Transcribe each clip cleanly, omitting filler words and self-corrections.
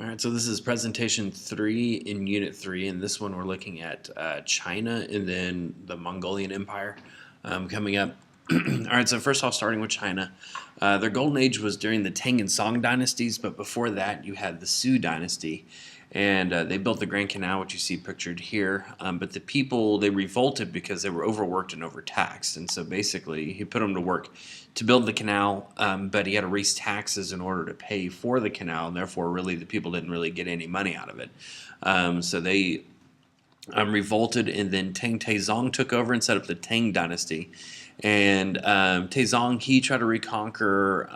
All right, so this is presentation 3 in Unit 3, and this one we're looking at China and then the Mongolian Empire coming up. All right, so first off, starting with China. Their golden age was during the Tang and Song dynasties, but before that, you had the Sui dynasty. And they built the Grand Canal, which you see pictured here. But the people, they revolted because they were overworked and overtaxed. And so basically, he put them to work to build the canal, but he had to raise taxes in order to pay for the canal. And therefore, really, the people didn't really get any money out of it. So they revolted, and then Tang Taizong took over and set up the Tang dynasty. And Taizong, he tried to reconquer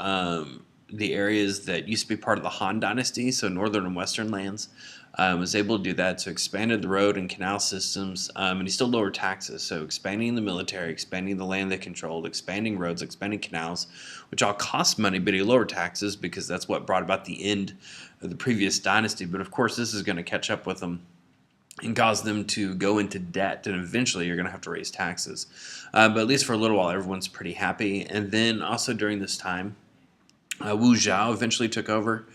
the areas that used to be part of the Han dynasty, so northern and western lands. Was able to do that, so expanded the road and canal systems, and he still lowered taxes. So expanding the military, expanding the land they controlled, expanding roads, expanding canals, which all cost money, but he lowered taxes because that's what brought about the end of the previous dynasty. But of course, this is going to catch up with them and cause them to go into debt, and eventually you're going to have to raise taxes. But at least for a little while, everyone's pretty happy. And then also during this time, Wu Zhao eventually took over.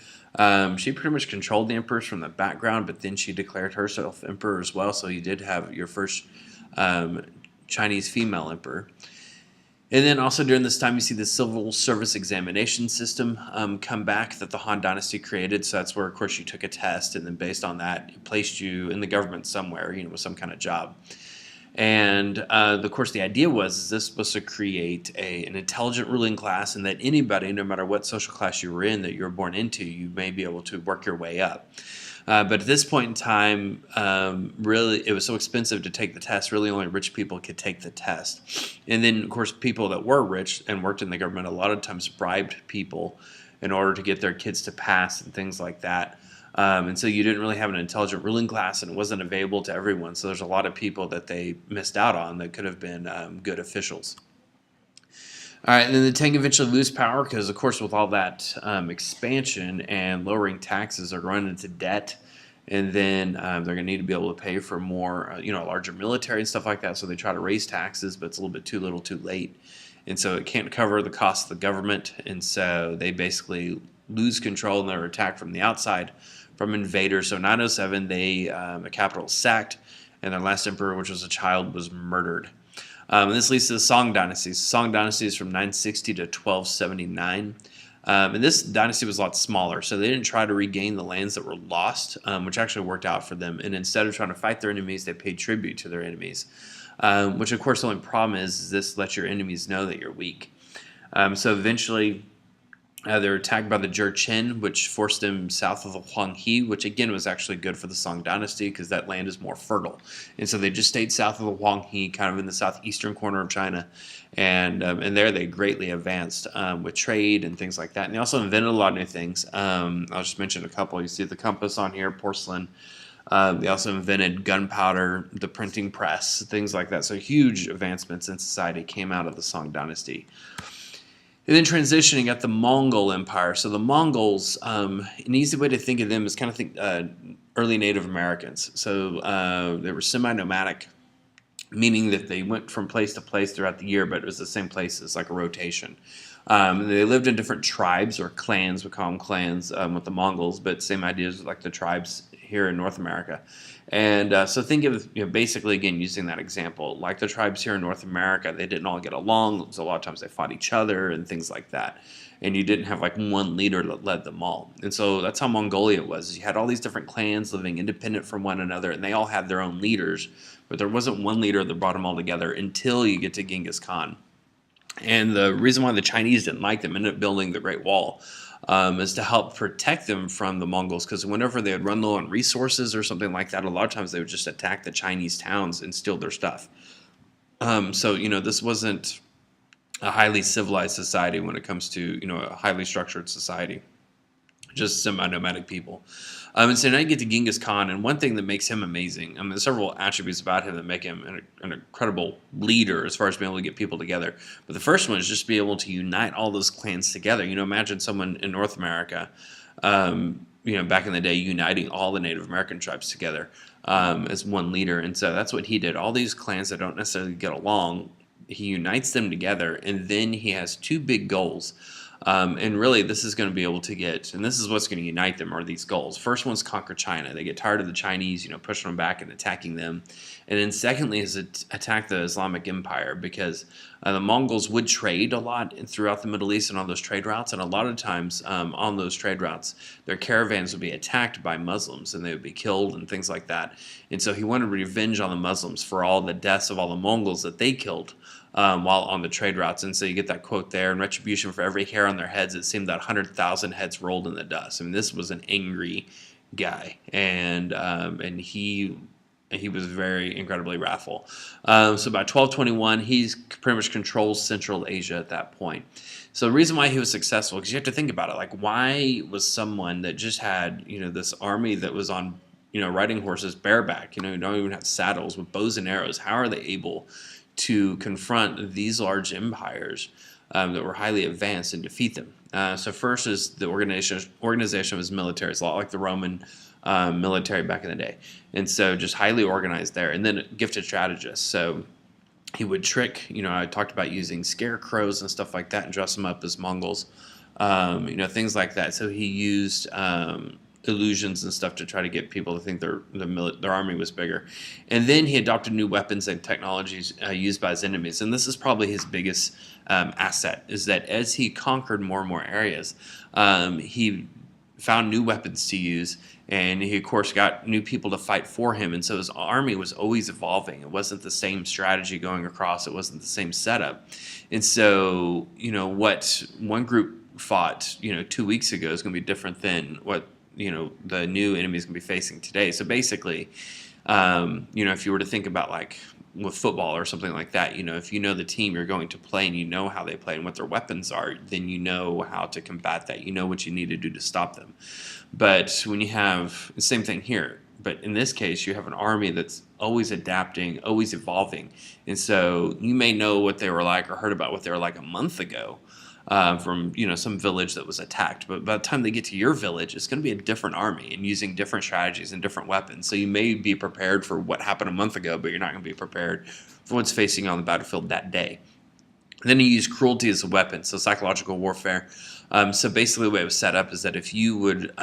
She pretty much controlled the emperors from the background, but then she declared herself emperor as well. So you did have your first Chinese female emperor. And then also during this time, you see the civil service examination system come back that the Han Dynasty created. So that's where, of course, you took a test, and then based on that, it placed you in the government somewhere, with some kind of job. And of course, the idea was this was to create an intelligent ruling class, and that anybody, no matter what social class you were in, that you were born into, you may be able to work your way up. But at this point in time, really, it was so expensive to take the test. Really, only rich people could take the test. And then, of course, people that were rich and worked in the government a lot of times bribed people in order to get their kids to pass and things like that. And so you didn't really have an intelligent ruling class, and it wasn't available to everyone. So there's a lot of people that they missed out on that could have been good officials. All right, and then the Tang eventually lose power because, of course, with all that expansion and lowering taxes, they're running into debt, and then they're going to need to be able to pay for more, a larger military and stuff like that. So they try to raise taxes, but it's a little bit too little, too late, and so it can't cover the cost of the government, and so they basically lose control, and they're attacked from the outside from invaders. So 907, the capital was sacked, and their last emperor, which was a child, was murdered. And this leads to the Song dynasty. The Song dynasty is from 960 to 1279. And this dynasty was a lot smaller, so they didn't try to regain the lands that were lost, which actually worked out for them. And instead of trying to fight their enemies, they paid tribute to their enemies, which, of course, the only problem is this lets your enemies know that you're weak. So eventually, they were attacked by the Jurchen, which forced them south of the Huanghe, which again was actually good for the Song dynasty because that land is more fertile. And so they just stayed south of the Huanghe, kind of in the southeastern corner of China. And there they greatly advanced with trade and things like that. And they also invented a lot of new things. I'll just mention a couple. You see the compass on here, porcelain. They also invented gunpowder, the printing press, things like that. So huge advancements in society came out of the Song dynasty. And then transitioning at the Mongol Empire. So the Mongols, an easy way to think of them is kind of think early Native Americans. So they were semi-nomadic, meaning that they went from place to place throughout the year, but it was the same places, like a rotation. They lived in different tribes or clans, we call them clans with the Mongols, but same ideas like the tribes here in North America. And so think of, basically, again, using that example, like the tribes here in North America, they didn't all get along. So a lot of times they fought each other and things like that. And you didn't have like one leader that led them all. And so that's how Mongolia was. You had all these different clans living independent from one another, and they all had their own leaders, but there wasn't one leader that brought them all together until you get to Genghis Khan. And the reason why the Chinese didn't like them, ended up building the Great Wall, is to help protect them from the Mongols, because whenever they would run low on resources or something like that, a lot of times they would just attack the Chinese towns and steal their stuff. So, this wasn't a highly civilized society when it comes to, a highly structured society, just semi-nomadic people. And so now you get to Genghis Khan, and one thing that makes him amazing, there's several attributes about him that make him an incredible leader as far as being able to get people together. But the first one is just be able to unite all those clans together. Imagine someone in North America, back in the day, uniting all the Native American tribes together as one leader. And so that's what he did. All these clans that don't necessarily get along, he unites them together, and then he has two big goals. And really, this is going to be able to get, and this is what's going to unite them, are these goals. First one's conquer China. They get tired of the Chinese, pushing them back and attacking them. And then secondly is attack the Islamic Empire, because the Mongols would trade a lot throughout the Middle East and on those trade routes. And a lot of times on those trade routes, their caravans would be attacked by Muslims and they would be killed and things like that. And so he wanted revenge on the Muslims for all the deaths of all the Mongols that they killed while on the trade routes. And so you get that quote there: in retribution for every hair on their heads, it seemed that 100,000 heads rolled in the dust. I mean, this was an angry guy, and he was very incredibly wrathful. So by 1221, he's pretty much controls Central Asia at that point. So the reason why he was successful, because you have to think about it, like, why was someone that just had this army that was on riding horses bareback, who don't even have saddles, with bows and arrows, how are they able to confront these large empires that were highly advanced and defeat them? So first is the organization of his military. It's a lot like the Roman military back in the day. And so just highly organized there. And then gifted strategist. So he would trick, I talked about using scarecrows and stuff like that and dress them up as Mongols, things like that. So he used illusions and stuff to try to get people to think their army was bigger. And then he adopted new weapons and technologies used by his enemies. And this is probably his biggest asset, is that as he conquered more and more areas, he found new weapons to use, and he of course got new people to fight for him. And so his army was always evolving. It wasn't the same strategy going across. It wasn't the same setup. And so what one group fought 2 weeks ago is going to be different than what the new enemy is going to be facing today. So basically, if you were to think about like with football or something like that, if you know the team you're going to play and you know how they play and what their weapons are, then you know how to combat that. You know what you need to do to stop them. But when you have the same thing here, but in this case, you have an army that's always adapting, always evolving. And so you may know what they were like or heard about what they were like a month ago, from some village that was attacked. But by the time they get to your village, it's going to be a different army and using different strategies and different weapons. So you may be prepared for what happened a month ago, but you're not going to be prepared for what's facing you on the battlefield that day. Then you use cruelty as a weapon, so psychological warfare. So basically the way it was set up is that if you would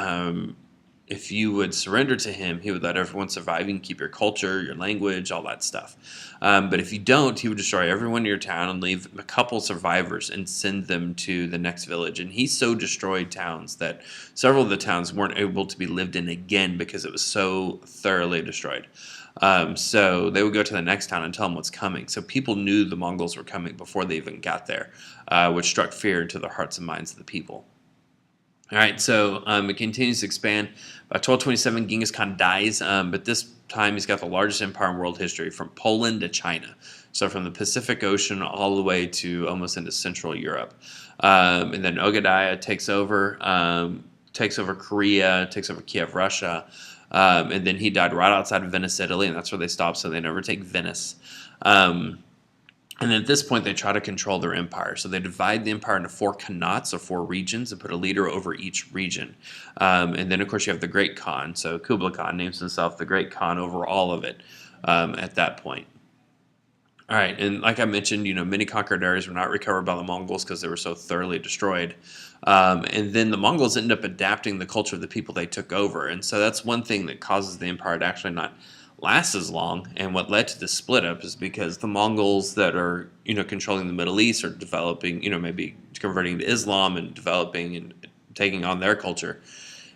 surrender to him, he would let everyone survive. You can keep your culture, your language, all that stuff. But if you don't, he would destroy everyone in your town and leave a couple survivors and send them to the next village. And he so destroyed towns that several of the towns weren't able to be lived in again because it was so thoroughly destroyed. So they would go to the next town and tell them what's coming. So people knew the Mongols were coming before they even got there, which struck fear into the hearts and minds of the people. All right, so it continues to expand. By 1227, Genghis Khan dies, but this time he's got the largest empire in world history, from Poland to China. So from the Pacific Ocean all the way to almost into Central Europe. And then Ogadaya takes over Korea, takes over Kiev, Russia. And then he died right outside of Venice, Italy, and that's where they stopped, so they never take Venice. And at this point, they try to control their empire. So they divide the empire into 4 khanates, or 4 regions, and put a leader over each region. And then, of course, you have the Great Khan. So Kublai Khan names himself the Great Khan over all of it at that point. All right, and like I mentioned, many conquered areas were not recovered by the Mongols because they were so thoroughly destroyed. And then the Mongols ended up adapting the culture of the people they took over. And so that's one thing that causes the empire to actually not last as long. And what led to the split up is because the Mongols that are controlling the Middle East are developing, maybe converting to Islam and developing and taking on their culture.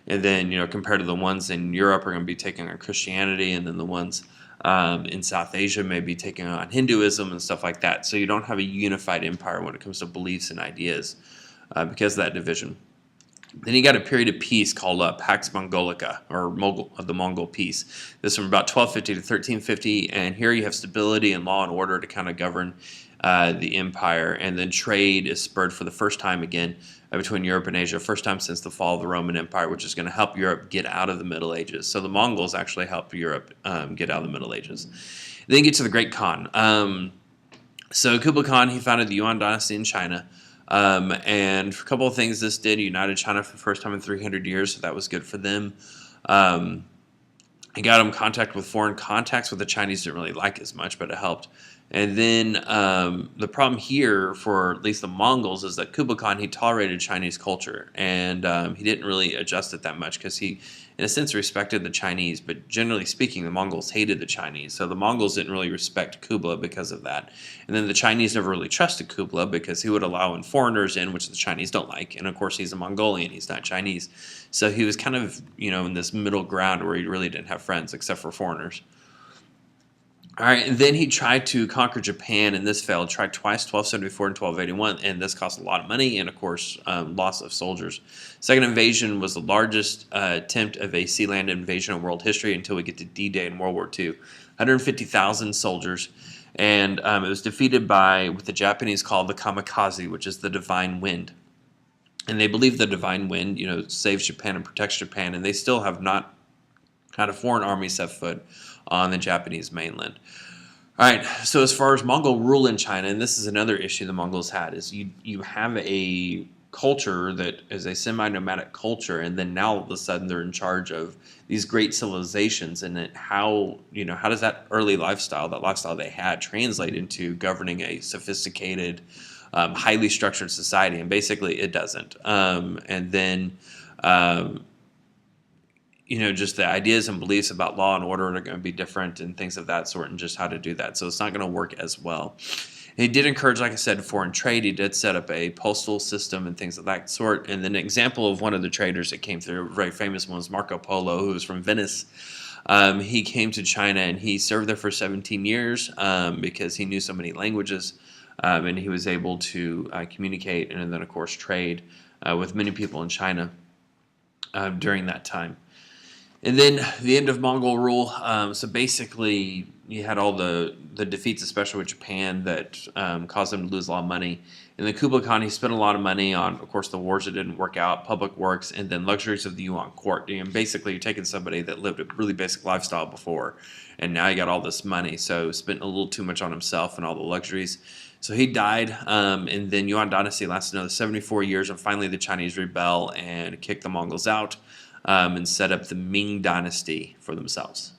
And then compared to the ones in Europe are going to be taking on Christianity, and then the ones in South Asia may be taking on Hinduism and stuff like that. So you don't have a unified empire when it comes to beliefs and ideas because of that division. Then you got a period of peace called Pax Mongolica, or the Mongol Peace. This is from about 1250 to 1350, and here you have stability and law and order to kind of govern the empire. And then trade is spurred for the first time again between Europe and Asia, first time since the fall of the Roman Empire, which is going to help Europe get out of the Middle Ages. So the Mongols actually help Europe get out of the Middle Ages. Then you get to the Great Khan. So Kublai Khan, he founded the Yuan dynasty in China. And a couple of things this did: united China for the first time in 300 years, so that was good for them. It got them contact with foreign contacts, what the Chinese didn't really like as much, but it helped And then the problem here for at least the Mongols is that Kublai Khan, he tolerated Chinese culture, and he didn't really adjust it that much because he, in a sense, respected the Chinese. But generally speaking, the Mongols hated the Chinese. So the Mongols didn't really respect Kublai because of that. And then the Chinese never really trusted Kublai because he would allow in foreigners in, which the Chinese don't like. And of course, he's a Mongolian, he's not Chinese. So he was kind of, in this middle ground where he really didn't have friends except for foreigners. All right, and then he tried to conquer Japan, and this failed. Tried twice, 1274 and 1281, and this cost a lot of money and, of course, loss of soldiers. Second invasion was the largest attempt of a sea land invasion in world history until we get to D-Day in World War II. 150,000 soldiers, and it was defeated by what the Japanese call the kamikaze, which is the divine wind. And they believe the divine wind, saves Japan and protects Japan, and they still have not had a foreign army set foot on the Japanese mainland. All right, so as far as Mongol rule in China, and this is another issue the Mongols had, is you have a culture that is a semi-nomadic culture, and then now all of a sudden they're in charge of these great civilizations, and how does that early lifestyle, that lifestyle they had, translate into governing a sophisticated, highly structured society? And basically it doesn't. And then just the ideas and beliefs about law and order are going to be different and things of that sort, and just how to do that. So it's not going to work as well. He did encourage, like I said, foreign trade. He did set up a postal system and things of that sort. And then an example of one of the traders that came through, a very famous one, was Marco Polo, who was from Venice. He came to China and he served there for 17 years because he knew so many languages, and he was able to communicate and then, of course, trade with many people in China during that time. And then the end of Mongol rule. So basically, you had all the defeats, especially with Japan, that caused them to lose a lot of money. And then Kublai Khan, he spent a lot of money on, of course, the wars that didn't work out, public works, and then luxuries of the Yuan court. And basically, you're taking somebody that lived a really basic lifestyle before, and now you got all this money. So spent a little too much on himself and all the luxuries. So he died, and then Yuan dynasty lasted another 74 years, and finally the Chinese rebel and kicked the Mongols out. And set up the Ming Dynasty for themselves.